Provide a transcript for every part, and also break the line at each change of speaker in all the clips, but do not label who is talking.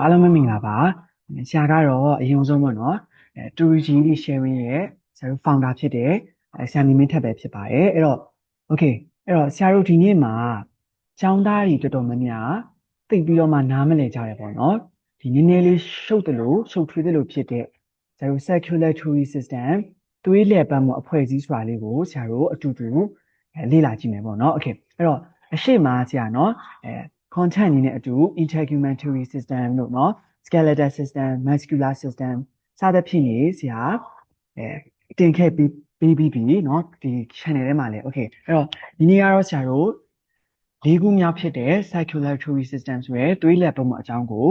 အားလုံးပဲမင်္ဂလာပါဆရာကတော့အရင်ဆုံးပေါ့နော်တူရီ sharing ရဲ့ဆရာတို့ founder ဖြစ်တဲ့ဆရာနေမင်းထက်ပဲဖြစ်ပါတယ်အဲ့တော့ okay အဲ့တော့ဆရာတို့ဒီနေ့မှာကျောင်းသားတွေတော်တော်များများသိပြီးတော့မှနားမလည်ကြတယ်ပေါ့နော်ဒီနည်းနည်းလေးရှုပ်ထွေးတယ်လို့ဖြစ်တဲ့ဆရာတို့ circulatory system သွေးလည်ပတ်မှုအဖွဲ့အစည်းဆိုတာလေးကိုဆရာတို့အတူတူလေ့လာကြည့်မယ်ပေါ့နော် okay အဲ့တော့အရှိမဆရာနော်content အနေနဲ့အတူ integumentary system လို့เนาะ skeletal system muscular system စသဖြင့်နေဆရာတင်ခဲ့ပြီးเนาะဒီ channel ထဲမှာလဲ okay အဲ့တော့ဒီနေ့ကတော့ဆရာတို့၄ခုမြောက်ဖြစ်တဲ့ circulatory system ဆိုရယ်သွေးလည်ပတ်မှုအကြောင်းကို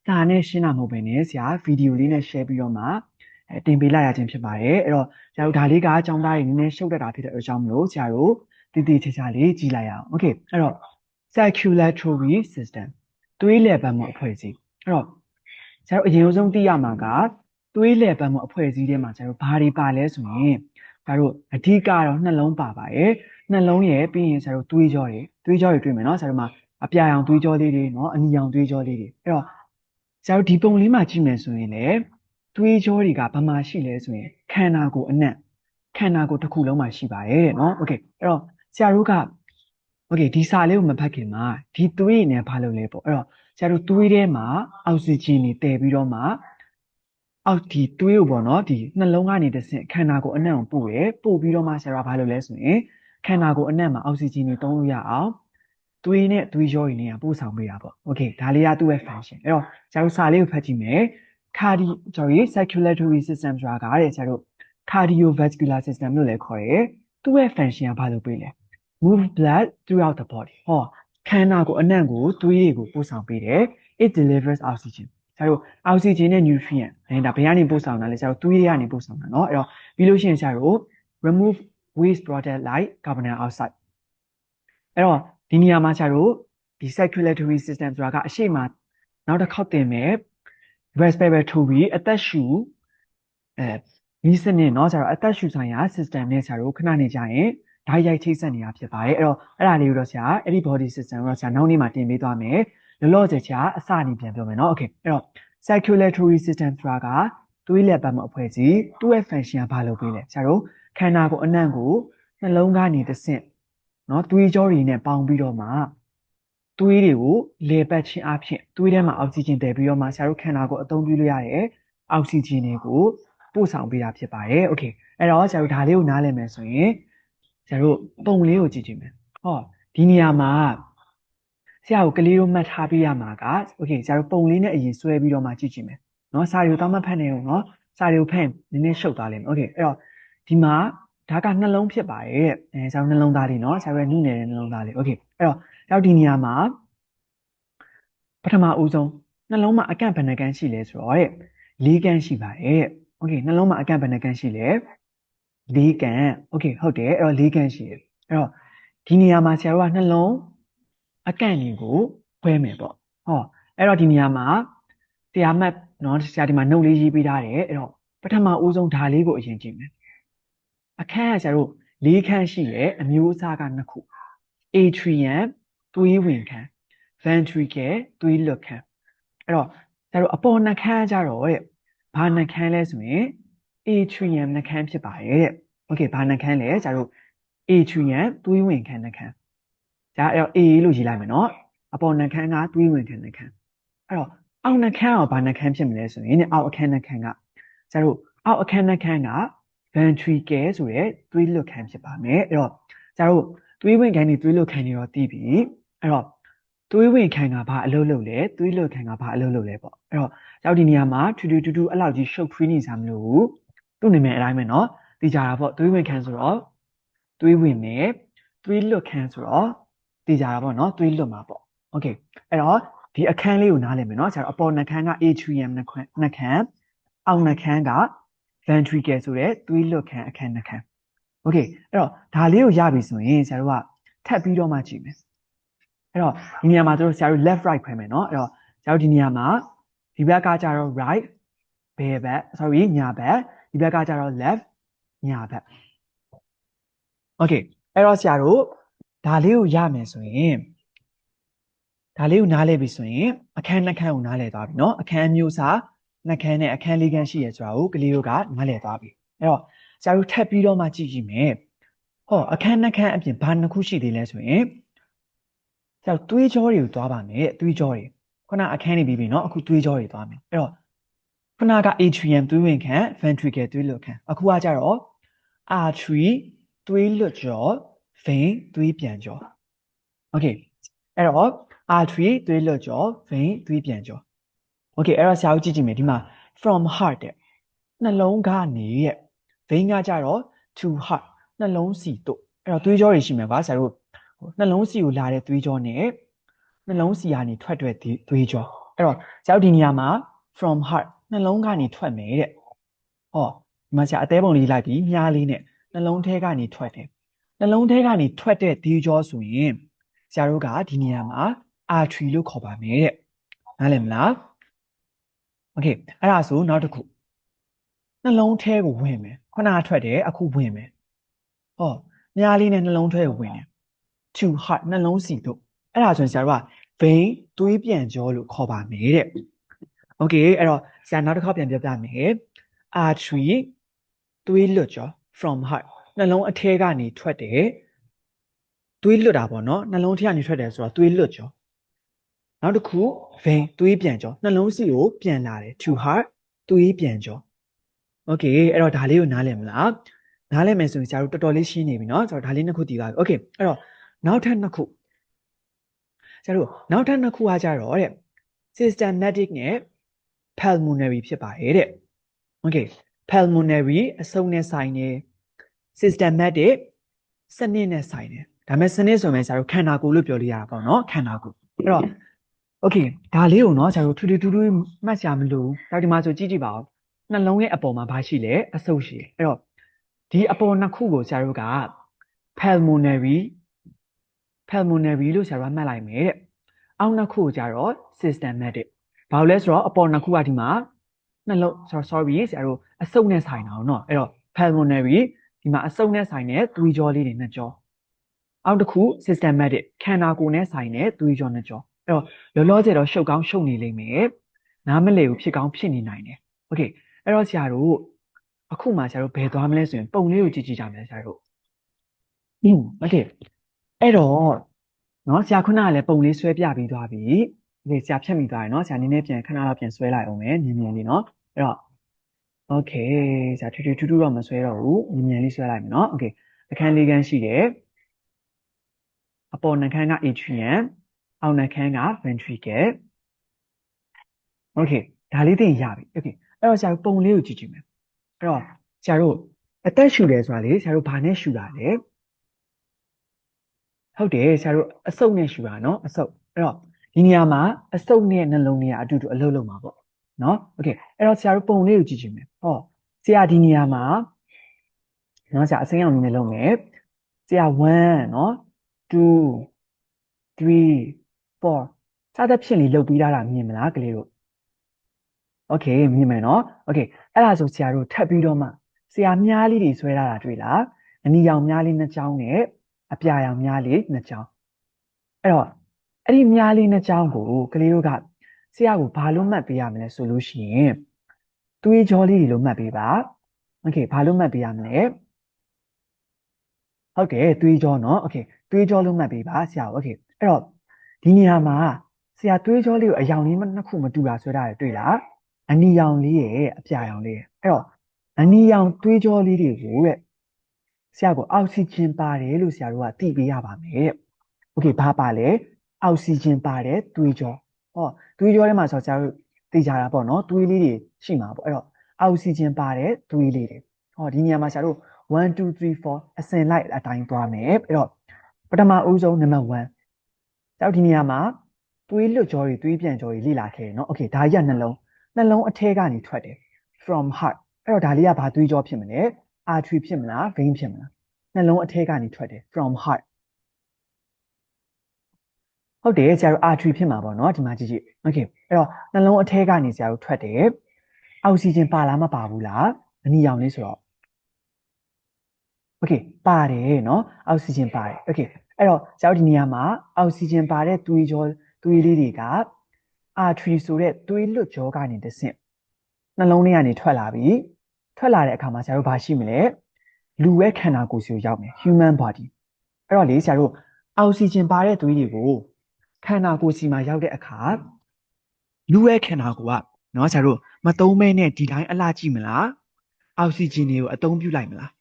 စာနဲ့ရှင်းတာမဟုတ်ဘဲနဲ့ဆရာဗီဒီယိုလေးနဲ့ share ပြီးတော့မှတင်ပေးလိုက်ရခြင်းဖြစ်ပါတယ်အဲ့တော့ဆရာတို့ဒါလေးကအကြောင်းသားတွေနည်းနည်းရှုပ်တတ်တာဖြစ်တဲ့အကြောင်းမလို့ဆရာတို့တည်တည်ချာချာလေးကြည့်လိုက်ရအောင် okay အဲ့တော့ circulatory system သွေးလည်ပတ်မှုအဖွဲ့အစည်းအဲ့တော့ဆရာတို့အရင်ဆုံးသိရမှာကသွေးလည်ပတ်မှုအဖွဲ့အစည်းထဲမှာဆရာတို့ဘာတွေပါလဲဆိုရင်ဆရာတို့အဓိကတော့နှလုံးပါပါတယ်နှလုံးရဲ့ပြီးရင်ဆရာတို့သွေးကြောတွေတွေ့မယ်နော်ဆရာတို့မှာအပြာရောင်သွေးကြောလေးတွေနော်အနီရောင်သွေးကြောလေးတွေအဲ့တော့ဆရာတို့ဒီပုံလေးမှာကြည့်မယ်ဆိုရင်လေသွေးကြောတွေကဘာမှရှိလဲဆိုရင်ခန္ဓာကိုယ်အနက်ခန္ဓာကိုယ်တစ်ခုလုံးမှာရှိပါတယ်တဲ့နော် okay အဲ့တော့ဆရာတို့ကokay ဒီစာလေးကိုမဖတ်ခင်မှာဒီသွေးနဲ့ဘာလုပ်လဲပေါ့အဲ့တော့ဆရာတို့သွေးထဲမှာအောက်ဆီဂျင်တွေတည်ပြီးတော့မှအောက်ဒီသွေးကိုပေါ့နော်ဒီနှလုံးကနေတစ်ဆင့်ခန္ဓာကိုယ်အနက်ကိုပို့ပြီးတော့မှဆရာကဘာလုပ်လဲဆိုရင်ခန္ဓာကိုယ်အနက်မှာအောက်ဆီဂျင်တွေသုံးလို့ရအောင်သွေးနဲ့သွေးကြောတွေနဲ့ပို့ဆောင်ပေးတာပေါ့ okay ဒါလေးကသူ့ရဲ့ function အဲ့တော့ဆရာတို့စာလေးကိုဖတ်ကြည့်မယ် circulatory system ဆိုတာကတဲ့ဆရာတို့ cardiovascular system လို့လည်းခေါ်တယ်သူ့ရဲ့ function ကဘာလုပ်ပေးလဲmove blood throughout the body ဟောခန္ဓာကိုယ်အနံ့ကိုသွေးတွေကိုပို့ဆောင်ပေးတယ် it delivers oxygen ဆရာတို့ oxygen နဲ့ nutrient ဒါဘယ်ကနေပို့ဆောင်တာလဲဆရာတို့သွေးတွေကနေပို့ဆောင်တာเนาะအဲ့တော့ပြီးလို့ရှိရင်ဆရာတို့ remove waste product like carbon dioxide အဲ့တော့ဒီနေရာမှာဆရာတို့ဒီ circulatory system ဆိုတာကအရှိမနောက်တစ်ခေါက်တင်မယ် respiratory အသက်ရှူဒီစနစ်เนาะဆရာတို့အသက်ရှူဆိုင်ရာ system နဲ့ဆရာတို့ခဏနေကြရင်ဓာတ်ရိုက်ချိတ်ဆက်နေတာဖြစ်ပါတယ်အဲ့တော့အဲ့ဒါလေးကိုတော့ဆရာအဲ့ဒီ body system ကိုတော့ဆရာနောက်နေ့မှာတင်ပေးသွားမယ်လောလောဆယ်ဆရာအစအနေပြန်ပြောမယ်เนาะ okay အဲ့တော့ circulatory system ဆိုတာကသွေးလည်ပတ်မှုအဖွဲ့အစည်းသူ့ရဲ့ function ကဘာလုပ်ပေးလဲဆရာတို့ခန္ဓာကိုယ်အနံ့ကိုနှလုံးကနေတစ်ဆင့်เนาะသွေးကြောတွေနဲ့ပေါင်းပြီးတော့မှသွေးတွေကိုလေပတ်ခြင်းအပြင်သွေးထဲမှာအောက်ဆီဂျင်တည်ပြီးတော့မှဆရာတို့ခန္ဓာကိုယ်အသုံးပြုလို့ရတဲ့အောက်ဆီဂျင်တွေကိုပို့ဆောင်ပေးတာဖြစ်ပါတယ်။ okay အဲ့တော့ဆရာတို့ဒါလေးကိုနားလည်မယ်ဆိုရင်ဆရာတို့ပုံလေးကိုကြည့်ကြည့်မယ်။ဟောဒီနေရာမှာဆရာကိုကလေးတို့မှတ်ထားပေးရမှာက okay ဆရာတို့ပုံလေးနဲ့အရင်ဆွဲပြီးတော့မှကြည့်ကြည့်မယ်။နော်စာတွေကိုတောင်းမှဖတ်နေအောင်နော်စာတွေကိုဖတ်နည်းနည်းရှုပ်သွားလိမ့်မယ်။ okay အဲ့တော့ဒီမှာဒါကနှလုံးဖြစ်ပါတယ်တဲ့။ဆရာတို့နှလုံးသားလေးနော်ဆရာတို့နုနယ်တဲ့နှလုံးသားလေး။ okay အဲ့တော့ဆရာတို့ဒီနေရာမှာပထမဦးဆုံးနှလုံးမှာအကန့်ဘယ်နှကန်းရှိလဲဆိုတော့တဲ့၄ကန်းရှိပါတယ်တဲ့။ okay နှလုံးမှာအကန့်ဘယ်နှကန်းရှိလဲ၄ကန်း okay ဟုတ်တယ်အဲ့တော့၄ကန်းရှိတယ်အဲ့တော့ဒီနေရာမှာဆရာတို့ကနှလုံးအကန့်တွေကိုခွဲမယ်ပေါ့ဟောအဲ့တော့ဒီနေရာမှာတရားမှတ်နော်ဆရာဒီမှာ note လေးရေးပေးထားတယ်အဲ့တော့ပထမဦးဆုံးဒါလေးကိုအရင်ကြည့်မယ်အခန်းကဆရာတို့၄ခန်းရှိတယ်အမျိုးအစားက2ခု atrium သွေးဝင်ခန်း ventricle သွေးလွတ်ခန်းအဲ့တော့ဆရာတို့အပေါ်နှခမ်းကြတော့တဲ့ဘာနှခမ်းလဲဆိုရင် atrium နှခမ်းဖြစ်ပါတယ်တဲ့ okay ဘာနှခမ်းလဲဆရာတို့ atrium သွေးဝင်ခန်းနှခမ်းဒါအဲ့တော့ A လို့ရေးလိုက်မယ်နော်အပေါ်နှခမ်းကသွေးဝင်ခန်းနှခမ်းအဲ့တော့အောက်နှခမ်းကဘာနှခမ်းဖြစ်မလဲဆိုရင်အောက်အခန်းနှခမ်းကဆရာတို့အောက်အခန်းနှခမ်းက ventricle ဆိုတဲ့သွေးလွတ်ခန်းဖြစ်ပါမယ်အဲ့တော့ဆရာတို့သွေးဝင်ခန်းတွေသွေးလွတ်ခန်းတွေတော့သိပြီအဲ့တော့သွေးဝင်ခန်းကဘာအလုပ်လုပ်လဲသွေးလွတ်ခန်းကဘာအလုပ်လုပ်လဲပေါ့အဲ့တော့ရောက်ဒီနေရာမှာထူထူအဲ့လောက်ကြီးရှုပ်ထွေးနေစားမလို့ဘူးသူ့နာမည်အတိုင်းပဲเนาะသိကြတာပေါ့သွေးဝင်ခန်းဆိုတော့သွေးဝင်မယ်သွေးလွတ်ခန်းဆိုတော့သိကြတာပေါ့เนาะသွေးလွတ်မှာပေါ့ okay အဲ့တော့ဒီအခန်းလေးကိုနားလည်မယ်เนาะဆရာတို့အပေါ်နှခမ်းက atrium နှခမ်းအောက်နှခမ်းက ventricle ဆိုတဲ့သွေးလွတ်ခန်းအခန်းနှခမ်း okay အဲ့တော့ဒါလေးကိုရပြီဆိုရင်ဆရာတို့ကထပ်ပြီးတော့မှကြည့်မယ်အဲ့တော့ဒီနေရာမှာတို့ဆရာတို့ left right ခွဲမယ်เนาะအဲ့တော့ဆရာတို့ဒီနေရာမှာဒီဘက်ကကျတော့ right ဘယ်ဘက် sorry ညာဘက်ဒီဘက်ကကျတော့ left ညာဘက် okay အဲ့တော့ဆရာတို့ဒါလေးကိုရမယ်ဆိုရင် ဒါလေးကိုနားလဲပြီဆိုရင်အခန်းနှစ်ခန်းကိုနားလဲသွားပြီเนาะအခန်းမျိုးစားနှစ်ခန်းနဲ့အခန်းလေးခန်းရှိရဆိုတာကိုကလေးတို့ကနားလဲသွားပြီအဲ့တော့ဆရာတို့ထပ်ပြီးတော့မှကြည့်ကြည့်မယ်ဟောအခန်းနှစ်ခန်းအပြင်ဘာနှစ်ခုရှိသေးလဲဆိုရင်ဆရာတို့တွေးကြောတွေကိုသွားပါမယ်တွေးကြောတွေခုနအခန်းနေပြီးပြီเนาะအခုတွေးကြောတွေသွားမယ်အဲ့တော့ခုနက atrium သွေးဝင်ခန်း ventricle သွေးလွှတ်ခန်းအခုကကြတော့ artery သွေးလွှတ်ကြော vein သွေးပြန်ကြော okay အဲ့တော့ artery သွေးလွှတ်ကြော vein သွေးပြန်ကြော okay အဲ့တော့ဆရာတို့ကြည့်ကြည့်မယ်ဒီမှာ from heart တဲ့နှလုံးကနေရဲ့ vein ကကြတော့ to heart နှလုံးစီတို့အဲ့တော့သွေးကြောတွေရှိမယ်ကွာဆရာတို့နှလုံးစီကိုလာတဲ့သွေးကြောနဲ့နှလုံးစီကနေထွက်တဲ့သွေးကြောအဲ့တော့ဆရာတို့ဒီနေရာမှာ from heart နှလုံးကနေထွက်မယ်တဲ့ဟောဒီမှာဆရာအသေးပုံလေးလိုက်ပြီးမြားလေးနဲ့နှလုံးထဲကနေထွက်တယ်နှလုံးထဲကနေထွက်တဲ့သွေးကြောဆိုရင်ဆရာတို့ကဒီနေရာမှာ artery လို့ခေါ်ပါမယ်တဲ့နားလည်မလားโอเคအဲ့ဒါဆိုနောက်တစ်ခုနှလုံးထဲကိုဝင်မယ်ခုနကထွက်တယ်အခုဝင်မယ်ဟောမြားလေးနဲ့နှလုံးထဲကိုဝင်တယ် to heart နှလုံးစီတို့အဲ့ဒါဆိုရင်ဆရာတို့က vein သွေးပြန်ကြောလို့ခေါ်ပါမယ်တဲ့โอเคအဲ့တော့ဆရာနောက်တစ်ခေါက်ပြန်ပြောပြမယ် artery သွေးလွှတ်ကြော from heart နှလုံးအထဲကနေထွက်တယ်သွေးလွှတ်တာပေါ့နော်နှလုံးထဲကနေထွက်တယ်ဆိုတော့သွေးလွှတ်ကြောနောက်တစ်ခု vein သွေးပြန်ကြောနှလုံးစီကိုပြန်လာတယ် to heart သွေးပြန်ကြောโอเคအဲ့တော့ဒါလေးကိုနားလည်မလားနားလည်မယ်ဆိုရင်ဆရာတို့တော်တော်လေးရှင်းနေပြီเนาะဆိုတော့ဒါလေးနှစ်ခုတည်ပါပြီโอเคအဲ့တော့နောက်ထပ်နှစ်ခုဆရာတို့နောက်ထပ်နှစ်ခုကကြတော့တဲ့ systematic နဲ့ pulmonary ဖြစ်ပါတယ်တဲ့โอเค pulmonary အဆုပ်နဲ့ဆိုင်နေ systematic စနစ်နဲ့ဆိုင်နေဒါပေမဲ့စနစ်ဆိုရင်ဆရာတို့ခန္ဓာကိုယ်လို့ပြောလို့ရတာပေါ့เนาะခန္ဓာကိုယ်အဲ့တော့โอเคဒါလေးကိုเนาะဆရာတို့ထူးထူးမှတ်စရာမလိုဘူးဒါဒီမှာဆိုကြည့်ကြည့်ပါဦးနှလုံးရဲ့အပေါ်မှာဘာရှိလဲအဆုပ်ရှိတယ်အဲ့တော့ဒီအပေါ်နှစ်ခုကိုဆရာတို့က pulmonary လို့ဆရာတို့မှတ်လိုက်မယ်တဲ့အောက်နှစ်ခုကိုကြတော့ systematic ဘာလို့လဲဆိုတော့အပေါ်နှစ်ခုကဒီမှာနှလုံး sorry ဆရာတို့အဆုပ်နဲ့ဆိုင်တာเนาะအဲ့တော့ pulmonary ဒီမှာအဆုပ်နဲ့ဆိုင်တဲ့သွေးကြောလေးတွေနှစ်ကြောအောက်တစ်ခု systematic ခန္ဓာကိုယ်နဲ့ဆိုင်တဲ့သွေးကြောနှစ်ကြောအဲ့တော့လောလောဆယ်တော့ရှုပ်ကောင်းရှုပ်နေလိမ့်မယ်နားမလည်ဘူးဖြစ်ကောင်းဖြစ်နေနိုင်တယ်โอเคအဲ့တော့ဆရာတို့အခုမှဆရာတို့ဘယ်သွားမလဲဆိုရင်ပုံလေးကိုကြည့်ကြည့်ကြမယ်ဆရာတို့โอเคအဲ့တော့เนาะဆရာခုနကလည်းပုံလေးဆွဲပြပြီးသွားပြီဒီဆရာဖြတ်မိသွားတယ်เนาะဆရာနည်းနည်းပြန်ခဏတော့ပြန်ဆွဲလိုက်အောင်မယ်မြင်မြင်လေးเนาะအဲ့တော့โอเคဆရာထူးတော့မဆွဲတော့ဘူးမြင်မြင်လေးဆွဲလိုက်မယ်เนาะโอเคအခန်းလေးခန်းရှိတယ်အပေါ်နှခမ်းက atrium အောက်နှခမ်းက ventricle โอเคဒါလေးသိရင်ရပြီโอเคအဲ့တော့ဆရာတို့ပုံလေးကိုကြည့်ကြည့်မယ်အဲ့တော့ဆရာတို့အသက်ရှူတယ်ဆိုတာလေဆရာတို့ဘာနဲ့ရှူတာလဲဟုတ်တယ်ဆရာတို့အဆုပ်နဲ့ရှူတာเนาะအဆုပ်အဲ့တော့ဒီနေရာမှာအဆုပ်နဲ့နှလုံးနဲ့အတူတူအလုပ်လုပ်မှာပေါ့เนาะโอเคအဲ့တော့ဆရာတို့ပုံလေးကိုကြည့်ကြည့်မယ်ဟောဆရာဒီနေရာမှာเนาะဆရာအစိမ်းအောင်နည်းလုပ်မယ်ဆရာ1เนาะ2 3 4စသဖြင့်လေးလုပ်ပြီးတာမြင်မလားကလေးတို့โอเคမြင်မယ်เนาะโอเคအဲ့ဒါဆိုဆရာတို့ထပ်ပြီးတော့မှဆရာမြားလေးတွေဆွဲထားတာတွေ့လားအနီရောင်မြားလေးနှစ်ချောင်းနဲ့အပြာရောင်မြားလေးနှစ်ချောင်းအဲ့တော့အဲ့ဒီမြားလေးနှစ်ချောင်းကိုကလေးတို့ကဆရာကိုဘာလို့မှတ်ပေးရမလဲဆိုလို့ရှိရင်သွေးကြောလေးတွေလို့မှတ်ပေးပါโอเคဘာလို့မှတ်ပေးရမလဲဟုတ်တယ်သွေးကြောเนาะโอเคသွေးကြောလို့မှတ်ပေးပါဆရာโอเคအဲ့တော့ဒီနေရာမှာဆရာသွေးကြောလေးကိုအရောင်လေးနှစ်ခုမတူတာဆွဲထားတယ်တွေ့လားအနီရောင်လေးရဲ့အပြာရောင်လေးရဲ့အဲ့တော့အနီရောင်သွေးကြောလေးတွေကိုတဲ့ဆရာကအောက်ဆီဂျင်ပါတယ်လို့ဆရာတို့ကသိပေးရပါမယ်တဲ့โอเคဘာပါလဲအောက်ဆီဂျင်ပါတယ်သွေးကြောဟောသွေးကြောထဲမှာဆိုဆရာတို့သိကြတာပေါ့နော်သွေးလေးတွေရှိမှာပေါ့အဲ့တော့အောက်ဆီဂျင်ပါတယ်သွေးလေးတွေဟောဒီနေရာမှာဆရာတို့1 2 3 4အစဉ်လိုက်အတိုင်းသွားမယ်အဲ့တော့ပထမဦးဆုံးနံပါတ်1ဆရာတို့ဒီနေရာမှာသွေးလွတ်ကြောတွေသွေးပြန်ကြောတွေလေ့လာခဲ့เนาะโอเคဒါကြီးကနှလုံးအထဲကနေထွက်တယ် from heart အဲ့တော့ဒါလေးကဘာသွေးကြောဖြစ်မလဲ artery ဖြစ်မလား vein ဖြစ်မလားနှလုံးအထဲကနေထွက်တယ် from heart ဟုတ်တယ်ဆရာတို့ artery ဖြစ်မှာပေါ့เนาะဒီမှာကြည့်ကြည့် okay အဲ့တော့နှလုံးအထဲကနေဆရာတို့ထွက်တယ်အောက်ဆီဂျင်ပါလားမပါဘူးလားအနီရောင်လေးဆိုတော့ okay ပါတယ်เนาะအောက်ဆီဂျင်ပါတယ် okay အဲ့တော့ဆရာတို့ဒီနေရာမှာအောက်ဆီဂျင်ပါတဲ့သွေး သွေးလေးတွေက artery ဆိုတဲ့သွေးလွတ်ကြောကနေတဆင့်နှလုံးထဲကနေထွက်လာပြီးထွက်လာတဲ့အခါမှာဆရာတို့ဘာရှိမလဲလူရဲ့ခန္ဓာကိုယ်စီကိုရောက်မယ် human body အဲ့တော့လေဆရာတို့အောက်ဆီဂျင်ပါတဲ့သွေးတွေကိုခန္ဓာကိုယ်စီမှာရောက်တဲ့အခါလူရဲ့ခန္ဓာကိုယ်ကနော်ဆရာတို့မသုံးမဲနဲ့ဒီတိုင်းအလှကြည့်မလားအောက်ဆီဂျင်တွေကိုအသုံးပြုလိုက်မလား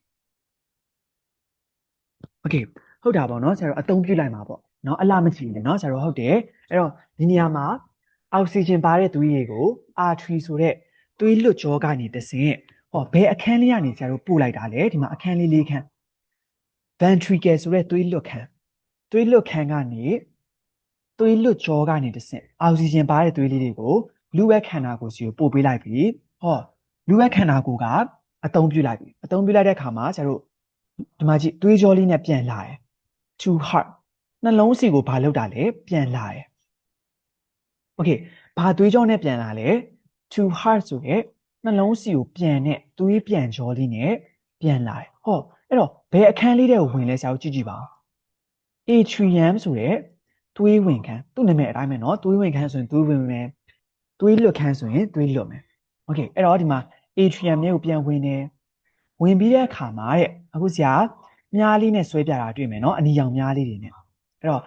โอเคဟုတ်တာပေါ့နော်ဆရာတို့အသုံးပြုလိုက်မှာပေါ့နော်အလှမကြည့်နဲ့နော်ဆရာတို့ဟုတ်တယ်အဲ့တော့ဒီနေရာမှာအောက်ဆီဂျင်ပါတဲ့သွေးတွေကို artery ဆိုတဲ့သွေးလွတ်ကြောကနေတဆင့်ဟောဘယ်အခန်းလေးကနေဆရာတို့ပို့လိုက်တာလဲဒီမှာအခန်းလေး၄ခန်း ventricle ဆိုတဲ့သွေးလွတ်ခန်းကနေသွေးလွတ်ကြောကနေတဆင့်အောက်ဆီဂျင်ပါတဲ့သွေးလေးတွေကိုလူရဲ့ခန္ဓာကိုယ်စီကိုပို့ပေးလိုက်ပြီဟောလူရဲ့ခန္ဓာကိုယ်ကအသုံးပြုလိုက်ပြီအသုံးပြုလိုက်တဲ့အခါမှာဆရာတို့ဒီမှာကြည့်သွေးကြောလေးနဲ့ပြန်လာတယ် to heart နှလုံးစီကိုဘာလုပ်တာလဲပြန်လာတယ်โอเคဘာသွေးကြောနဲ့ပြန်လာလဲ to heart ဆိုတဲ့နှလုံးစီကိုပြန်တဲ့သွေးပြန်ကြောလေးနဲ့ပြန်လာတယ်ဟောအဲ့တော့ဘယ်အခန်းလေးတွေကိုဝင်လဲဆရာတို့ကြည့်ကြည့်ပါဦး atrium ဆိုတဲ့သွေးဝင်ခန်းသူ့နာမည်အတိုင်းပဲเนาะသွေးဝင်ခန်းဆိုရင်သွေးဝင်မယ်သွေးလွတ်ခန်းဆိုရင်သွေးလွတ်မယ်โอเคအဲ့တော့ဒီမှာ atrium မျိုးပြန်ဝင်တယ်ဝင်ပြီးတဲ့အခါမှာတဲ့အခုဆရာမြားလေးနဲ့ဆွဲပြတာတွေ့မယ်เนาะအနီရောင်မြားလေးတွေနဲ့အဲ့တော့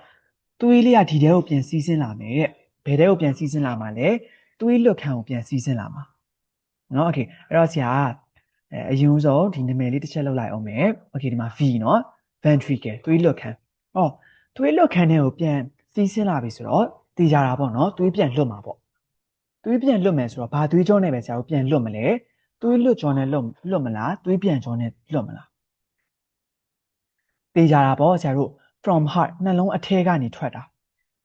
သွေးလေးကဒီထဲကိုပြန်စီးဆင်းလာမယ်တဲ့ဘယ်ထဲကိုပြန်စီးဆင်းလာမှာလဲသွေးလွတ်ခန်းကိုပြန်စီးဆင်းလာမှာเนาะโอเคအဲ့တော့ဆရာအရင်ဆုံးဒီနာမည်လေးတစ်ချက်လောက်လိုက်အောင်မယ်โอเคဒီမှာ V เนาะ ventricle သွေးလွတ်ခန်းသွေးလွတ်ခန်းထဲကိုပြန်စီးဆင်းလာပြီဆိုတော့တည်ကြတာပေါ့เนาะသွေးပြန်လွတ်မှာပေါ့သွေးပြန်လွတ်မယ်ဆိုတော့ဘာသွေးကြောနဲ့ပဲဆရာတို့ပြန်လွတ်မလဲသွေးလွတ်ကြောနဲ့လွတ်မလားသွေးပြန်ကြောနဲ့လွတ်မလားတည်ကြတာပေါ့ဆရာတို့ from heart နှလုံးအထဲကနေထွက်တာ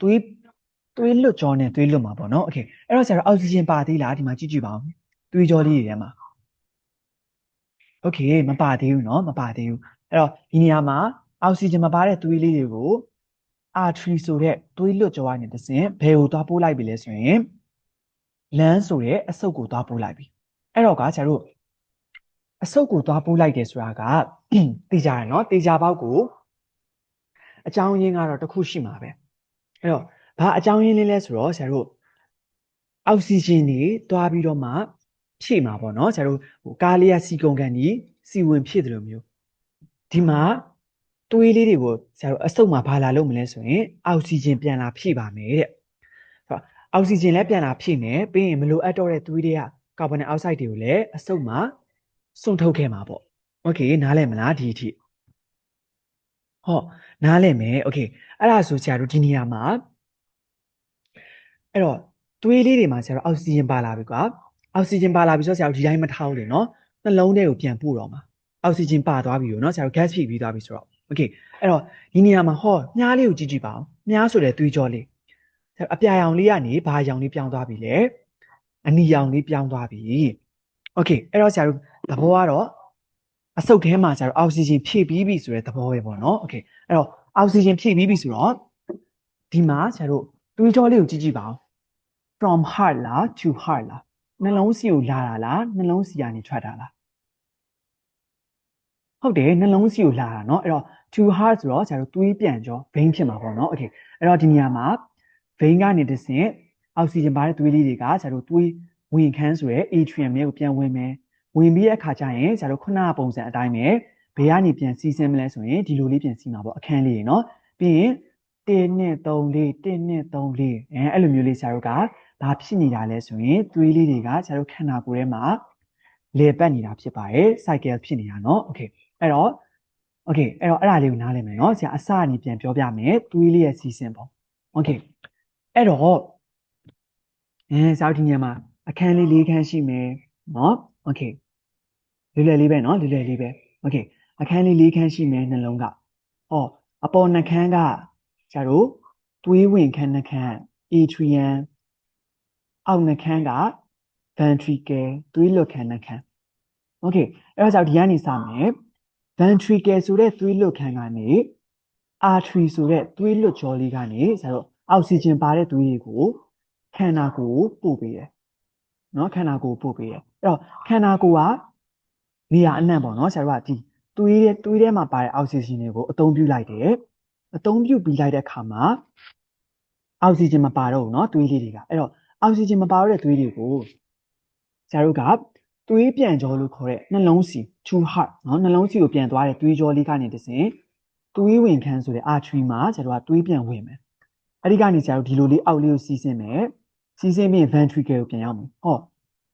သွေးလွတ်ကြောနဲ့သွေးလွတ်မှာပေါ့เนาะโอเคအဲ့တော့ဆရာတို့အောက်ဆီဂျင်ပါသေးလားဒီမှာကြည့်ကြည့်ပါဦးသွေးကြောလေးတွေထဲမှာโอเคမပါသေးဘူးเนาะမပါသေးဘူးအဲ့တော့ဒီနေရာမှာအောက်ဆီဂျင်မပါတဲ့သွေးလေးတွေကို artery ဆိုတဲ့သွေးလွတ်ကြောကနေတဆင့်ဘယ်ကိုသွားပို့လိုက်ပြီလဲဆိုရင်လမ်းဆိုတဲ့အဆုတ်ကိုသွားပို့လိုက်ပြီအဲ့တော့ကဆရာတို့အဆုတ်ကိုသွားပို့လိုက်တယ်ဆိုတာကသိကြရเนาะသိကြပေါက်ကိုအကြောင်းရင်းကတော့တစ်ခုရှိမှာပဲအဲ့တော့ဘာအကြောင်းရင်းလေးလဲဆိုတော့ဆရာတို့အောက်ဆီဂျင်တွေသွားပြီးတော့မှဖြည့်မှာပေါ့เนาะဆရာတို့ကားလေးကစီကုန်ကန်ကြီးစီဝင်ဖြည့်တယ်လို့မျိုးဒီမှာသွေးလေးတွေကိုဆရာတို့အဆုတ်မှာဘာလာလုပ်မလဲဆိုရင်အောက်ဆီဂျင်ပြန်လာဖြည့်ပါမယ်တဲ့အောက်ဆီဂျင်လည်းပြန်လာဖြည့်မယ်ပြီးရင်မလိုအပ်တော့တဲ့သွေးတွေကကာဗွန်ဒိုင်အောက်ဆိုက်တွေကိုလည်းအဆုတ်မှာစွန့်ထုတ်ခဲ့မှာပေါ့โอเคနားလည်မလားဒီအထိဟောနားလည်မယ်โอเคအဲ့ဒါဆိုဆရာတို့ဒီနေရာမှာအဲ့တော့သွေးလေးတွေမှာဆရာတို့အောက်ဆီဂျင်ပါလာပြီကွာအောက်ဆီဂျင်ပါလာပြီဆိုဆရာတို့ဒီတိုင်းမထားဘူးလေနော်နှလုံးထဲကိုပြန်ပို့တော့မှာအောက်ဆီဂျင်ပါသွားပြီရောနော်ဆရာတို့ gas ဖြည့်ပြီးသွားပြီဆိုတော့โอเคအဲ့တော့ဒီနေရာမှာဟောမြားလေးကိုကြည့်ကြည့်ပါဦးမြားဆိုတဲ့သွေးကြောလေးအပြာရောင်လေးကနေဘာရောင်လေးပြောင်းသွားပြီလဲအနီရောင်လေးပြောင်းသွားပြီโอเคအဲ့တော့ဆရာတို့သဘောကတော့အဆုတ်ထဲမှာဆရာတို့အောက်ဆီဂျင်ဖြည့်ပြီးပြီဆိုတဲ့သဘောပဲပေါ့နော်โอเคအဲ့တော့အောက်ဆီဂျင်ဖြည့်ပြီးပြီဆိုတော့ဒီမှာဆရာတို့သွေးကြောလေးကိုကြည့်ကြည့်ပါဦး from heart လား to heart လားနှလုံးစီကိုလာတာလားနှလုံးစီကနေထွက်တာလားဟုတ်တယ်နှလုံးစီကိုလာတာเนาะအဲ့တော့ to heart ဆိုတော့ဆရာတို့သွေးပြန်ကြော vein ဖြစ်မှာပေါ့เนาะโอเคအဲ့တော့ဒီနေရာမှာ vein ကနေတဆင့်အောက်ဆီဂျင်ပါတဲ့သွေးလေးတွေကဆရာတို့သွေးဝင်ခန်းဆိုရယ် atrium ရဲ့ကိုပြန်ဝင်မယ်ဝင်ပြီးတဲ့အခါကျရင်ဆရာတို့ခုနပုံစံအတိုင်းပဲဘေးကနေပြန်စီးဆင်းမလဲဆိုရင်ဒီလိုလေးပြန်စီးမှာပေါ့အခန်းလေးเนาะပြီးရင်1နဲ့3 4 1နဲ့3 4အဲ့လိုမျိုးလေးဆရာတို့ကဘာဖြစ်နေတာလဲဆိုရင်သွေးလေးတွေကဆရာတို့ခန္ဓာကိုယ်ထဲမှာလေပတ်နေတာဖြစ်ပါတယ် cycle ဖြစ်နေတာเนาะโอเคအဲ့တော့အဲ့ဒါလေးကိုနားလည်မယ်เนาะဆရာအစအနေပြန်ပြောပြမယ်သွေးလေးရဲ့စီးဆင်းပုံโอเคအဲ့တော့ဆရာတို့ဒီညမှာအခန်းလေး၄ခန်းရှိမယ်เนาะโอเคလွယ်လွယ်လေးပဲเนาะလွယ်လွယ်လေးပဲโอเคအခန်းလေး၄ခန်းရှိမယ်နှလုံးကဟောအပေါ်နှခမ်းကဆရာတို့သွေးဝင်ခန်းနှခမ်း atrium အောက်နှခမ်းက ventricle သွေးလွတ်ခန်းနှခမ်းโอเคအဲ့တော့ဒီကနေစမယ် ventricle ဆိုတဲ့သွေးလွတ်ခန်းကနေ artery ဆိုတဲ့သွေးလွတ်ကြောလေးကနေဆရာတို့အောက်ဆီဂျင်ပါတဲ့သွေးတွေကိုခန္ဓာကိုယ်ကိုပို့ပေးတယ်เนาะခန္ဓာကိုယ်ပို့ပေးတယ်အဲ့တော့ခန္ဓာကိုယ်ကနေရာအနှံ့ပေါ့เนาะဆရာတို့ကဒီသွေးထဲမှာပါတဲ့အောက်ဆီဂျင်တွေကိုအသုံးပြုလိုက်တယ်အသုံးပြုပြီးလိုက်တဲ့အခါမှာ အောက်ဆီဂျင်မပါတော့ဘူးเนาะသွေးလေးတွေကအဲ့တော့အောက်ဆီဂျင်မပါတော့တဲ့သွေးတွေကိုဆရာတို့ကသွေးပြန်ကြောလို့ခေါ်တဲ့နှလုံးစီ to heart เนาะနှလုံးစီကိုပြန်သွားတဲ့သွေးကြောလေးကနေတစဉ်သွေးဝင်ခန်းဆိုတဲ့ artery မှာဆရာတို့ကသွေးပြန်ဝင်မယ်အဲ့ဒီကနေဆရာတို့ဒီလိုလေးအောက်လေးကိုစီးဆင်းမယ်စီးဆင်းပြီး ventricle ကိုပြန်ရောက်မယ်ဟော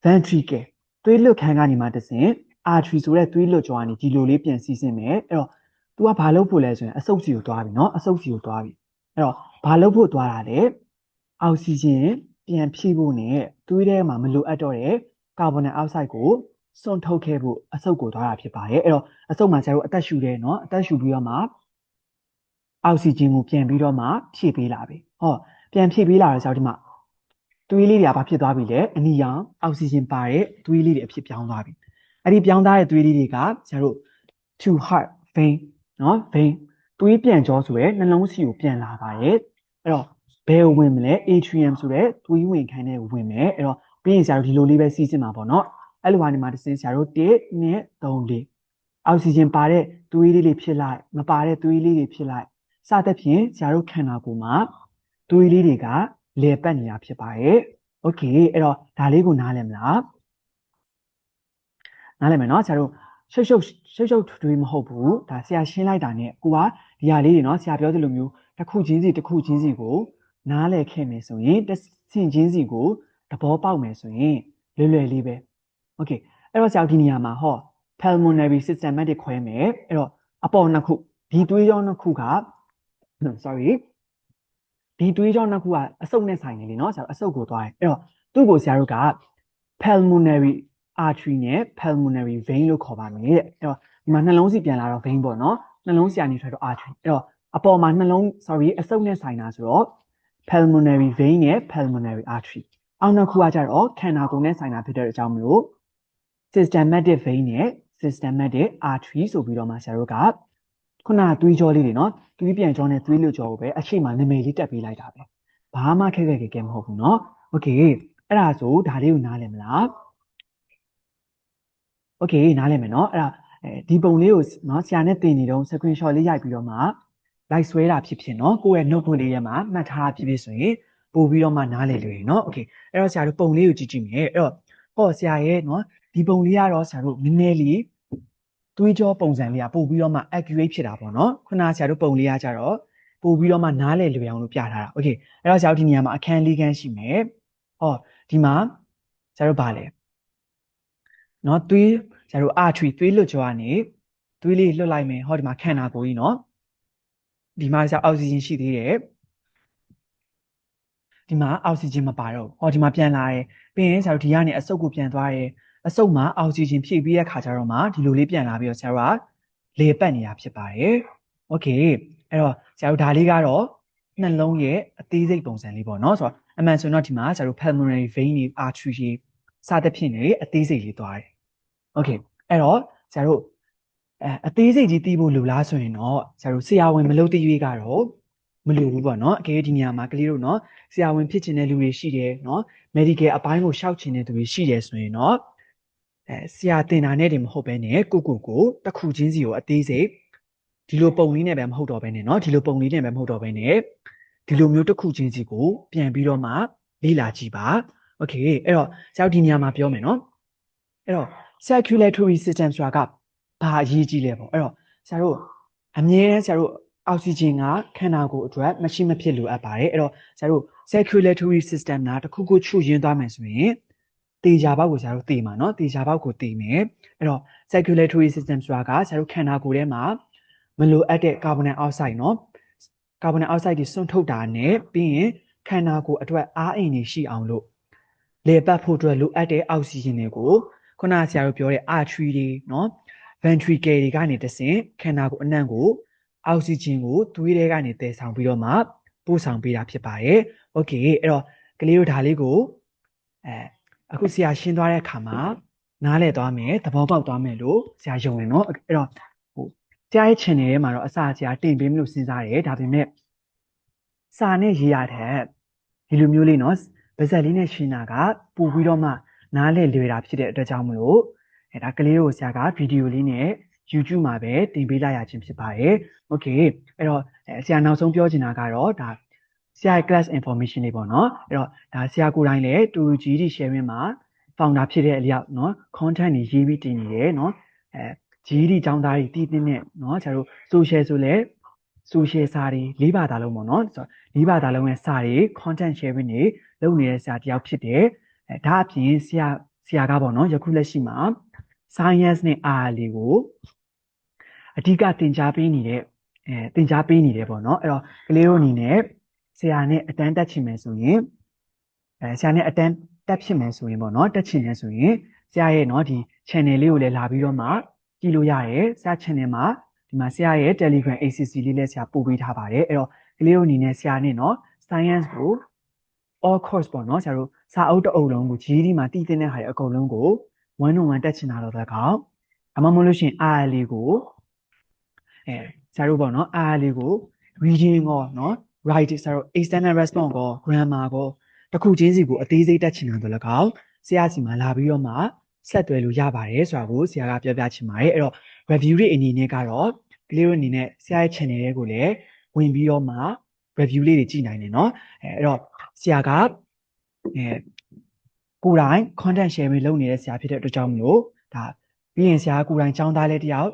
ventricle သွေးလွတ်ခန်းကနေမှတစဉ် artery ဆိုတဲ့သွေးလွတ်ကြောကနေဒီလိုလေးပြန်စီးဆင်းမယ်အဲ့တော့ तू ကဘာလုပ်ဖို့လဲဆိုရင်အဆုပ်စီကိုသွားပြီเนาะအဆုပ်စီကိုသွားပြီအဲ့တော့ဘာလုပ်ဖို့သွားတာလဲအောက်ဆီဂျင်ပြန်ဖြည့်ဖို့နဲ့သွေးထဲမှာမလိုအပ်တော့တဲ့ကာဗွန်ဒိုင်အောက်ဆိုက်ကိုစွန့်ထုတ်ခဲ့ဖို့အဆုပ်ကိုသွားတာဖြစ်ပါတယ်အဲ့တော့အဆုပ်မှာကျတော့အသက်ရှူတယ်เนาะအသက်ရှူပြီးတော့မှအောက်ဆီဂျင်ကိုပြန်ပြီးတော့မှဖြည့်ပေးလာပြီဟောပြန်ဖြည့်ပေးလာတဲ့ဆိုတော့ဒီမှာသွေးလေးတွေကဘာဖြစ်သွားပြီလဲအနီရောင်အောက်ဆီဂျင်ပါတဲ့သွေးလေးတွေအဖြစ်ပြောင်းသွားပြီအဲ့ဒီပြောင်းသွားတဲ့သွေးလေးတွေကကျတို့ to heart vein เนาะ vein သွေးပြန်ကြောဆိုရဲနှလုံးစီကိုပြန်လာပါတယ်အဲ့တော့ဘယ်ကိုဝင်မလဲ atrium ဆိုတဲ့သွေးဝင်ခန်းထဲကိုဝင်မယ်အဲ့တော့ပြီးရင်ဆရာတို့ဒီလိုလေးပဲစီးစင်မှာပေါ့เนาะအဲ့လိုဟာနေမှာတစ်စင်းဆရာတို့1 2 3 4အောက်ဆီဂျင်ပါတဲ့သွေးလေးတွေဖြစ်လိုက်မပါတဲ့သွေးလေးတွေဖြစ်လိုက်စသဖြင့်ဆရာတို့ခန္ဓာကိုယ်မှာသွေးလေးတွေကလဲပတ်နေတာဖြစ်ပါတယ်โอเคအဲ့တော့ဒါလေးကိုနားလည်မလားနားလည်မယ်เนาะဆရာတို့ရှုပ်ထွေးမဟုတ်ဘူးဒါဆရာရှင်းလိုက်တာ ਨੇ ကိုကဒီဟာလေးတွေเนาะဆရာပြောသလိုမျိုးတစ်ခုချင်းစီကိုနားလည်ခဲ့မယ်ဆိုရင်တစ်ဆင့်ချင်းစီကိုသဘောပေါက်မယ်ဆိုရင်လွယ်လွယ်လေးပဲโอเคအဲ့တော့ဆရာဒီနေရာမှာဟော pulmonary systematic ခွဲမယ်အဲ့တော့အပေါ်နှစ်ခုဒီသွေးကြောနှစ်ခုက sorry ဒီသွေးကြောနှစ်ခုကအဆုပ်နဲ့ဆိုင်နေလေเนาะဆရာအဆုပ်ကိုသွားတယ်အဲ့တော့သူ့ကိုဆရာတို့က pulmonary artery နဲ့ pulmonary vein လို့ခေါ်ပါမယ်တဲ့အဲ့တော့ဒီမှာနှလုံးစီပြန်လာတော့ vein ပေါ့เนาะနှလုံးစီကနေထွက်တော့ artery အဲ့တော့အပေါ်မှာနှလုံး sorry အဆုပ်နဲ့ဆိုင်တာဆိုတော့ pulmonary vein နဲ့ pulmonary artery အောက်နှစ်ခုကကြတော့ခန္ဓာကိုယ်နဲ့ဆိုင်တာဖြစ်တဲ့အကြောင်းမလို့ systematic vein နဲ့ systematic artery ဆိုပြီးတော့မှဆရာတို့ကခုနသွေးကြောလေးတွေเนาะသွေးပြန်ကြောနဲ့သွေးလွတ်ကြောကိုပဲအရှိမနာမည်လေးတက်ပေးလိုက်တာပဲဘာမှခက်ခဲမဟုတ်ဘူးเนาะโอเคအဲ့ဒါဆိုဒါလေးကိုနားလည်မလားโอเคနားလည်မယ်เนาะအဲ့ဒါဒီပုံလေးကိုเนาะဆရာနဲ့သင်နေတော့ screenshot လေးရိုက်ပြီးတော့မှ like ဆွဲတာဖြစ်ဖြစ်เนาะကိုယ့်ရဲ့ notebook လေးထဲမှာမှတ်ထားတာဖြစ်ဖြစ်ဆိုရင်ပို့ပြီးတော့မှနားလည်လွယ်เนาะโอเคအဲ့တော့ဆရာတို့ပုံလေးကိုကြည့်မယ်အဲ့တော့ဟောဆရာရဲ့เนาะဒီပုံလေးကတော့ဆရာတို့နည်းနည်းလေးသွေးကြောပုံစံလေးကပို့ပြီးတော့မှ accurate ဖြစ်တာပေါ့เนาะခုနဆရာတို့ပုံလေးကကြတော့ပို့ပြီးတော့မှနားလည်လွယ်အောင်လို့ပြထားတာโอเคအဲ့တော့ဆရာတို့ဒီနေရာမှာအခန်းလေးခန်းရှိမယ်ဟောဒီမှာဆရာတို့ဗာလဲเนาะသွေးဆရာတို့ artery သွေးလွတ်ကြောကနေသွေးလေးလွတ်လိုက်မယ်ဟောဒီမှာခန္ဓာကိုယ်ကြီးเนาะဒီမှာဆရာအောက်ဆီဂျင်ရှိသေးတယ်ဒီမှာအောက်ဆီဂျင်မပါတော့ဟောဒီမှာပြန်လာတယ်ပြီးရင်ဆရာတို့ဒီကနေအဆုပ်ကိုပြန်သွားတယ်အဆုပ်မှာအောက်ဆီဂျင်ဖြည့်ပြီးတဲ့ခါကျတော့မှဒီလိုလေးပြန်လာပြီးတော့ဆရာတို့ကလေပတ်နေတာဖြစ်ပါတယ်โอเคအဲ့တော့ဆရာတို့ဒါလေးကတော့နှလုံးရဲ့အသေးစိတ်ပုံစံလေးပေါ့เนาะဆိုတော့အမှန်ဆိုတော့ဒီမှာဆရာတို့ pulmonary vein တွေ artery တွေစသဖြင့်နေအသေးစိတ်လေးသွားတယ်โอเคအဲ့တော့ဆရာတို့အသေးစိတ်ကြီးသိဖို့လိုလားဆိုရင်တော့ဆရာတို့ဆရာဝန်မလုပ်သေးရွေးကတော့မလိုဘူးပေါ့เนาะအကယ်၍ဒီနေရာမှာကလေးတို့เนาะဆရာဝန်ဖြစ်ချင်တဲ့လူတွေရှိတယ်เนาะ medical အပိုင်းကိုရှောက်ချင်တဲ့သူတွေရှိတယ်ဆိုရင်တော့ဆရာတင်တာနဲ့တည်းမဟုတ်ဘဲနဲ့ကိုတစ်ခုချင်းစီကိုအသေးစိတ်ဒီလိုပုံလေးနဲ့ပဲမဟုတ်တော့ဘဲနဲ့เนาะဒီလိုပုံလေးနဲ့ပဲမဟုတ်တော့ဘဲနဲ့ဒီလိုမျိုးတစ်ခုချင်းစီကိုပြန်ပြီးတော့မှလေ့လာကြည့်ပါโอเคအဲ့တော့ဆရာတို့ဒီနေရာမှာပြောမယ်เนาะအဲ့တော့ circulatory system ဆိုတာကဘာအရေးကြီးလဲပေါ့အဲ့တော့ဆရာတို့အမြဲတမ်းဆရာတို့အောက်ဆီဂျင်ကခန္ဓာကိုယ်အတွက်မရှိမဖြစ်လိုအပ်ပါတယ်အဲ့တော့ဆရာတို့ circulatory system နာတစ်ခုခုချွတ်ရင်းသွားမယ်ဆိုရင်တေချာပေါက်ကိုဆရာတို့သိမှာเนาะတေချာပေါက်ကိုသိမယ်အဲ့တော့ circulatory system ဆိုတာကဆရာတို့ခန္ဓာကိုယ်ထဲမှာမလိုအပ်တဲ့ကာဗွန်ဒိုင်အောက်ဆိုက်เนาะကာဗွန်ဒိုင်အောက်ဆိုက်တွေစွန့်ထုတ်တာနဲ့ပြီးရင်ခန္ဓာကိုယ်အတွက်အားအင်တွေရှိအောင်လို့လေပတ်ဖို့အတွက်လိုအပ်တဲ့အောက်ဆီဂျင်တွေကိုခုနဆရာတို့ပြောတဲ့ artery တွေเนาะ ventricle တွေကနေတဆင့်ခန္ဓာကိုယ်အနှံ့ကိုအောက်ဆီဂျင်ကိုသွေးထဲကနေတည်ဆောင်ပြီးတော့မှပို့ဆောင်ပေးတာဖြစ်ပါတယ်โอเคအဲ့တော့ကလေးတို့ဒါလေးကိုအခုဆရာရှင်းသွားတဲ့အခါမှာနားလည်သွားမယ်သဘောပေါက်သွားမယ်လို့ဆရာယုံတယ်เนาะအဲ့တော့ဆရာရဲ့ channel ထဲမှာတော့အစာဆရာတင်ပေးမလို့စဉ်းစားတယ်ဒါပေမဲ့စာနဲ့ရေးရတဲ့ဒီလိုမျိုးလေးเนาะဗဇက်လေးနဲ့ရှင်းတာကပို့ပြီးတော့မှနားလည်လွယ်တာဖြစ်တဲ့အတွက်ကြောင့်မလို့ဒါကလေးတို့ဆရာကဗီဒီယိုလေးနဲ့ YouTube မှာပဲတင်ပေးလိုက်ရခြင်းဖြစ်ပါတယ်โอเคအဲ့တော့ဆရာနောက်ဆုံးပြောချင်တာကတော့ဒါဆ ဆရာရဲ့ class information လေးပေါ့နော်အဲ့တော့ဒါဆရာကိုယ်တိုင်လည်းတူ GD sharing မှာ founder ဖြစ်တဲ့အလျောက်เนาะ content တွေရေးပြီးတင်နေတယ်เนาะGD ចောင်းသားတွေတည်တဲ့နဲ့เนาะကျွန်တော်တို့ social ဆိုလဲ social စာတွေ၄ဘာသာလုံးပေါ့เนาะဆိုတော့၄ဘာသာလုံးရဲ့စာတွေ content sharing တွေလုပ်နေတဲ့ဆရာတယောက်ဖြစ်တယ်ဒါအပြင်ဆရာကပေါ့เนาะယခုလက်ရှိမှာ science နဲ့ art လေးကိုအဓိကသင်ကြားပေးနေတဲ့ပေါ့เนาะအဲ့တော့ကလေးတို့အနေနဲ့ဆရာနဲ့အတန်းတက်ချင်မယ်ဆိုရင်ဆရာနဲ့အတန်းတက်ဖြစ်မယ်ဆိုရင်ပေါ့เนาะတက်ချင်တယ်ဆိုရင်ဆရာရဲ့เนาะဒီ channel လေးကိုလည်းလာပြီးတော့မှကြည့်လို့ရတယ်ဆရာ channel မှာဒီမှာဆရာရဲ့ Telegram ACC လေးလည်းဆရာပို့ပေးထားပါတယ်အဲ့တော့ကလေးတို့အနေနဲ့ဆရာနဲ့เนาะ science ကို all course ပေါ့เนาะဆရာတို့စာအုပ်တစ်အုပ်လုံးကို GD မှာတည်တဲ့ဟာတွေအကုန်လုံးကို 1-on-1 တက်ချင်တာတော့၎င်းအမှမဟုတ်လို့ရှိရင် R လေးကိုဆရာတို့ပေါ့เนาะ R လေးကို reading ကိုเนาะ writing ဆရာတို့ external response ကို grammar ကိုတစ်ခုချင်းစီကိုအသေးစိတ်တက်ချင်တာတော့၎င်းဆရာစီမှာလာပြီးတော့မှဆက်သွယ်လို့ရပါတယ်ဆိုတာကိုဆရာကပြောပြချင်ပါတယ်အဲ့တော့ review တွေအနေနဲ့ကတော့ကလေးတို့အနေနဲ့ဆရာရဲ့ channel တွေကိုလည်းဝင်ပြီးတော့မှ review လေးတွေကြည့်နိုင်တယ်เนาะအဲ့တော့ဆရာကကိုယ်တိုင် content sharing လုပ်နေတဲ့ဆရာဖြစ်တဲ့အတွက်ကြောင့်မလို့ဒါပြီးရင်ဆရာကိုယ်တိုင်ចောင်းသားလေးတယောက်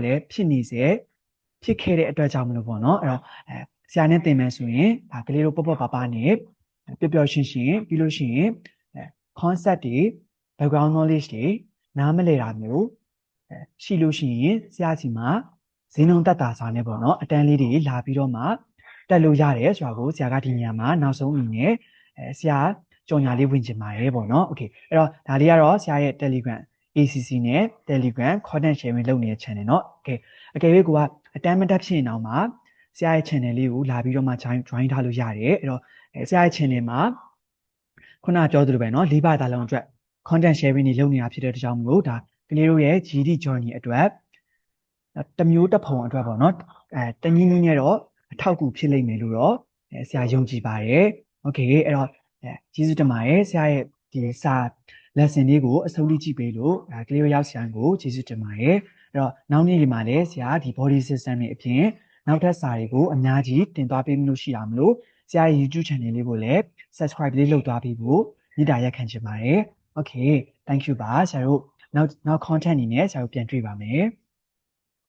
လည်းဖြစ်နေစေဖြစ်ခဲ့တဲ့အတွက်ကြောင့်မလို့ပေါ့เนาะအဲ့တော့ဆရာနဲ့သင်မယ်ဆိုရင်ဒါကလေးတို့ပေါ့ပါနဲ့ပျော်ရှင်းပြီးလို့ရှိရင်concept တွေ background knowledge တွေနားမလည်တာမျိုးရှိလို့ရှိရင်ဆရာစီမှာဇင်းုံတက်တာစာနဲ့ပေါ့เนาะအတန်းလေးတွေလာပြီးတော့မှတက်လို့ရတယ်ဆိုတာကိုဆရာကဒီနေရာမှာနောက်ဆုံးအနေနဲ့ဆရာကြော်ညာလေးဝင်ချင်ပါတယ်ပေါ့เนาะ okay အဲ့တော့ဒါလေးကတော့ဆရာရဲ့ Telegram ACC နဲ့ Telegram content sharing လုပ်နေတဲ့ channel เนาะ okay အကယ်၍ကိုကအတန်းမတက်ဖြစ်ရင်တော့မှဆရာရဲ့ channel လေးကိုလာပြီးတော့မှ join ထားလို့ရတယ်အဲ့တော့ဆရာရဲ့ channel မှာခုနပြောသလိုပဲเนาะ၄ဘာသာလုံးအတွက် content sharing တွေလုပ်နေတာဖြစ်တဲ့အတွက်ကြောင့်မလို့ဒါကလေးတို့ရဲ့ GD journey အတွက်တမျိုးတစ်ဖုံအတွက်ပေါ့เนาะတနည်းနည်းနဲ့တော့အထောက်အကူဖြစ်လိမ့်မယ်လို့တော့ဆရာယုံကြည်ပါတယ်โอเคအဲ့တော့ကျေးဇူးတင်ပါတယ်ဆရာရဲ့ဒီစာ lesson လေးကိုအဆုံးထိကြည့်ပေးလို့ကလေးတို့ရောက်ဆရာကိုကျေးဇူးတင်ပါတယ်အဲ့တော့နောက်နေ့ဒီမှာလည်းဆရာဒီ body system တွေအပြင်နောက်ထပ်စာတွေကိုအများကြီးတင်သွားပေးလို့ရှိတာမလို့ဆရာရဲ့ YouTube channel လေးကိုလည်း subscribe လေးလုပ်သွားပေးဖို့မေတ္တာရက်ခံချင်ပါတယ် okay thank you ပါဆရာတို့နောက် content အနေနဲ့ဆရာတို့ပြန်တွေ့ပါမယ်